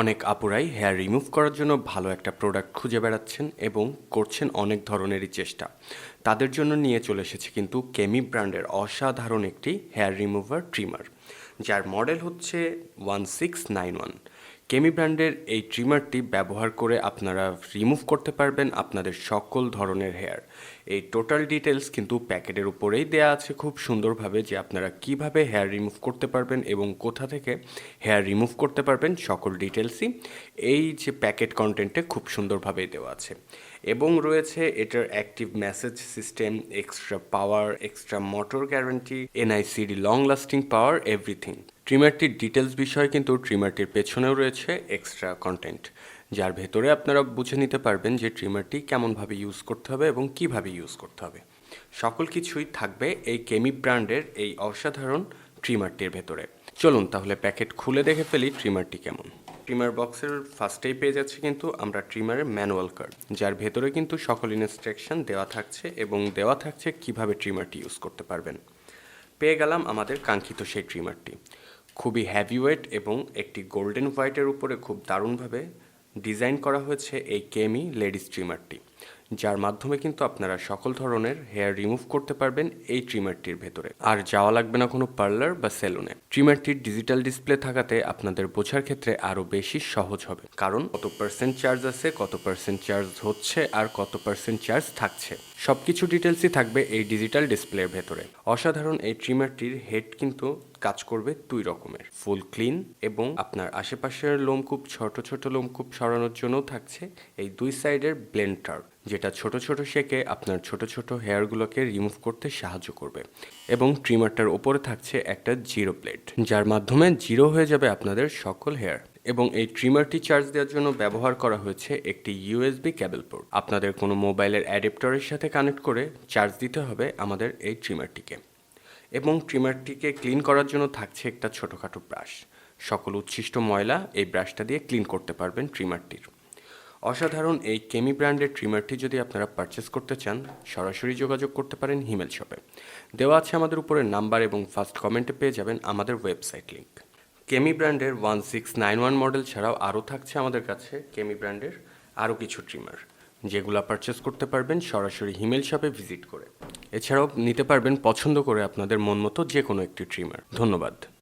অনেক আপুরাই hair remove করার জন্য ভালো একটা প্রোডাক্ট খুঁজে বেড়াচ্ছেন এবং করছেন অনেক ধরনেরই চেষ্টা। তাদের জন্য নিয়ে চলে এসেছে কিন্তু কেমি ব্র্যান্ডের অসাধারণ একটি হেয়ার রিমুভার ট্রিমার, যার মডেল হচ্ছে 1691। কেমি ব্র্যান্ডের এই ট্রিমারটি ব্যবহার করে আপনারা রিমুভ করতে পারবেন আপনাদের সকল ধরনের হেয়ার। এই টোটাল ডিটেলস কিন্তু প্যাকেটের উপরেই দেয়া আছে খুব সুন্দরভাবে, যে আপনারা কিভাবে হেয়ার রিমুভ করতে পারবেন এবং কোথা থেকে হেয়ার রিমুভ করতে পারবেন সকল ডিটেলসই এই যে প্যাকেট কন্টেন্টে খুব সুন্দরভাবেই দেওয়া আছে। এবং রয়েছে এটার active message system, extra power, extra motor guarantee, NICD long lasting power, everything. ট্রিমারটির ডিটেলস বিষয়ে কিন্তু ট্রিমারটির পেছনেও রয়েছে এক্সট্রা কন্টেন্ট, যার ভেতরে আপনারা বুঝে নিতে পারবেন যে ট্রিমারটি কেমনভাবে ইউজ করতে হবে এবং কিভাবে ইউজ করতে হবে। সকল কিছুই থাকবে এই কেমি ব্র্যান্ডের এই অসাধারণ ট্রিমারটির ভেতরে। চলুন তাহলে প্যাকেট খুলে দেখে ফেলি ট্রিমারটি কেমন। ট্রিমার বক্সের ফার্স্টেই পেয়ে যাচ্ছে কিন্তু আমরা ট্রিমারের ম্যানুয়াল কার্ড, যার ভেতরে কিন্তু সকল ইনস্ট্রাকশন দেওয়া থাকছে এবং দেওয়া থাকছে কিভাবে ট্রিমারটি ইউজ করতে পারবেন। পেয়ে গেলাম আমাদের কাঙ্ক্ষিত সেই ট্রিমারটি। খুবই হ্যাভি ওয়েট এবং একটি গোল্ডেন হোয়াইটের উপরে খুব দারুণভাবে ডিজাইন করা হয়েছে এই কেমি লেডিস ট্রিমারটি, যার মাধ্যমে কিন্তু আপনারা সকল ধরনের হেয়ার রিমুভ করতে পারবেন এই ট্রিমারটির ভেতরে। আর যাওয়া লাগবে না কোনো পার্লার বা সেলুনে। ট্রিমারটির ডিজিটাল ডিসপ্লে থাকাতে আপনাদের বোঝার ক্ষেত্রে আরও বেশি সহজ হবে, কারণ কত পার্সেন্ট চার্জ আছে, কত পার্সেন্ট চার্জ হচ্ছে আর কত পার্সেন্ট চার্জ থাকছে, সব কিছু ডিটেলসই থাকবে এই ডিজিটাল ডিসপ্লের ভেতরে। অসাধারণ এই ট্রিমারটির হেড কিন্তু কাজ করবে দুই রকমের, ফুল ক্লিন এবং আপনার আশেপাশের লোমকূপ, ছোট ছোট লোমকূপ সরানোর জন্যও থাকছে এই দুই সাইডের ব্লেন্ডার, যেটা ছোট ছোট শেকে আপনার ছোট ছোট হেয়ারগুলোকে রিমুভ করতে সাহায্য করবে। এবং ট্রিমারটার ওপরে থাকছে একটা জিরো প্লেট, যার মাধ্যমে জিরো হয়ে যাবে আপনাদের সকল হেয়ার। এবং এই ট্রিমারটি চার্জ দেওয়ার জন্য ব্যবহার করা হয়েছে একটি ইউএসবি কেবল পোর্ট। আপনাদের কোনো মোবাইলের অ্যাডাপ্টারের সাথে কানেক্ট করে চার্জ দিতে হবে আমাদের এই ট্রিমারটিকে। এবং ট্রিমারটিকে ক্লিন করার জন্য থাকছে একটা ছোটোখাটো ব্রাশ। সকল উচ্ছিষ্ট ময়লা এই ব্রাশটা দিয়ে ক্লিন করতে পারবেন ট্রিমারটির। অসাধারণ এই কেমি ব্র্যান্ডের ট্রিমারটি যদি আপনারা পারচেস করতে চান, সরাসরি যোগাযোগ করতে পারেন হিমেল শপে। দেওয়া আছে আমাদের উপরে নাম্বার এবং ফার্স্ট কমেন্টে পেয়ে যাবেন আমাদের ওয়েবসাইট লিঙ্ক। কেমি ব্র্যান্ডের 1691 মডেল ছাড়াও আরও থাকছে আমাদের কাছে কেমি ব্র্যান্ডের আরও কিছু ট্রিমার, যেগুলো পারচেস করতে পারবেন সরাসরি হিমেল শপে ভিজিট করে। এছাড়াও নিতে পারবেন পছন্দ করে আপনাদের মন মতো যে কোনো একটি ট্রিমার। ধন্যবাদ।